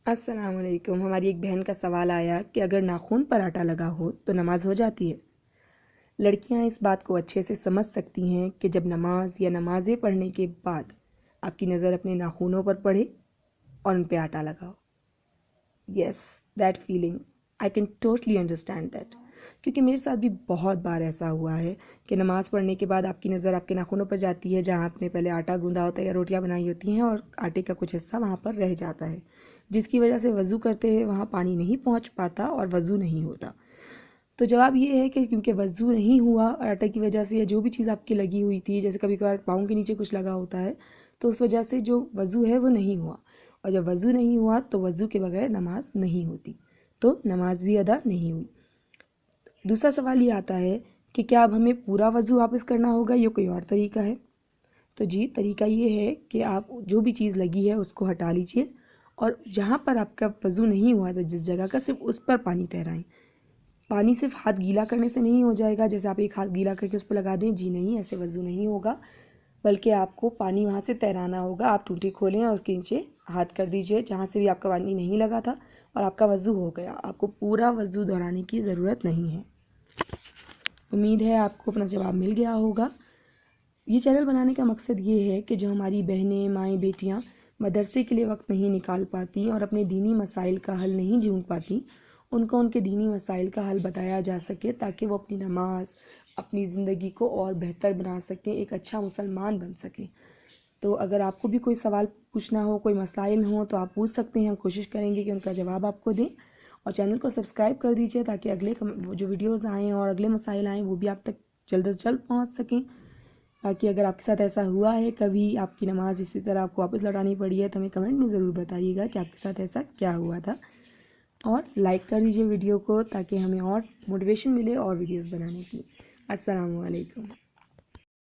السلام علیکم۔ ہماری ایک بہن کا سوال آیا کہ اگر ناخن پر آٹا لگا ہو تو نماز ہو جاتی ہے؟ لڑکیاں اس بات کو اچھے سے سمجھ سکتی ہیں کہ جب نماز یا نمازیں پڑھنے کے بعد آپ کی نظر اپنے ناخنوں پر پڑے اور ان پہ آٹا لگاؤ۔ Yes, that feeling I can totally understand that, کیونکہ میرے ساتھ بھی بہت بار ایسا ہوا ہے کہ نماز پڑھنے کے بعد آپ کی نظر آپ کے ناخنوں پر جاتی ہے جہاں آپ نے پہلے آٹا گوندھا ہوتا ہے یا روٹیاں بنائی ہوتی ہیں، اور آٹے کا کچھ حصہ وہاں پر رہ جاتا ہے، جس کی وجہ سے وضو کرتے ہیں وہاں پانی نہیں پہنچ پاتا اور وضو نہیں ہوتا۔ تو جواب یہ ہے کہ کیونکہ وضو نہیں ہوا اور آٹے کی وجہ سے یا جو بھی چیز آپ کی لگی ہوئی تھی، جیسے کبھی کبھار پاؤں کے نیچے کچھ لگا ہوتا ہے، تو اس وجہ سے جو وضو ہے وہ نہیں ہوا، اور جب وضو نہیں ہوا تو وضو کے بغیر نماز نہیں ہوتی، تو نماز بھی ادا نہیں ہوئی۔ دوسرا سوال یہ آتا ہے کہ کیا اب ہمیں پورا وضو واپس کرنا ہوگا یا کوئی اور طریقہ ہے؟ تو جی، طریقہ یہ ہے کہ آپ جو بھی چیز لگی ہے اس کو ہٹا لیجئے، اور جہاں پر آپ کا وضو نہیں ہوا تھا جس جگہ کا، صرف اس پر پانی تیرائیں۔ پانی صرف ہاتھ گیلا کرنے سے نہیں ہو جائے گا، جیسے آپ ایک ہاتھ گیلا کر کے اس پہ لگا دیں، جی نہیں، ایسے وضو نہیں ہوگا، بلکہ آپ کو پانی وہاں سے تیرانا ہوگا۔ آپ ٹوٹی کھولیں اور اس کے نیچے ہاتھ کر دیجئے جہاں سے بھی آپ کا پانی نہیں لگا تھا، اور آپ کا وضو ہو گیا۔ آپ کو پورا وضو دہرانے کی ضرورت نہیں ہے۔ امید ہے آپ کو اپنا جواب مل گیا ہوگا۔ یہ چینل بنانے کا مقصد یہ ہے کہ جو ہماری بہنیں، مائیں، بیٹیاں مدرسے کے لیے وقت نہیں نکال پاتی اور اپنے دینی مسائل کا حل نہیں ڈھونڈ پاتی، ان کو ان کے دینی مسائل کا حل بتایا جا سکے، تاکہ وہ اپنی نماز، اپنی زندگی کو اور بہتر بنا سکیں، ایک اچھا مسلمان بن سکیں۔ تو اگر آپ کو بھی کوئی سوال پوچھنا ہو، کوئی مسائل ہوں، تو آپ پوچھ سکتے ہیں، ہم کوشش کریں گے کہ ان کا جواب آپ کو دیں، اور چینل کو سبسکرائب کر دیجئے تاکہ اگلے جو ویڈیوز آئیں اور اگلے مسائل آئیں وہ بھی آپ تک جلد از جلد پہنچ سکیں۔ باقی اگر آپ کے ساتھ ایسا ہوا ہے کبھی، آپ کی نماز اسی طرح آپ کو واپس لوٹانی پڑی ہے، تو ہمیں کمنٹ میں ضرور بتائیے گا کہ آپ کے ساتھ ایسا کیا ہوا تھا، اور لائک کر دیجئے ویڈیو کو تاکہ ہمیں اور موٹیویشن ملے اور ویڈیوز بنانے کی۔ السلام علیکم۔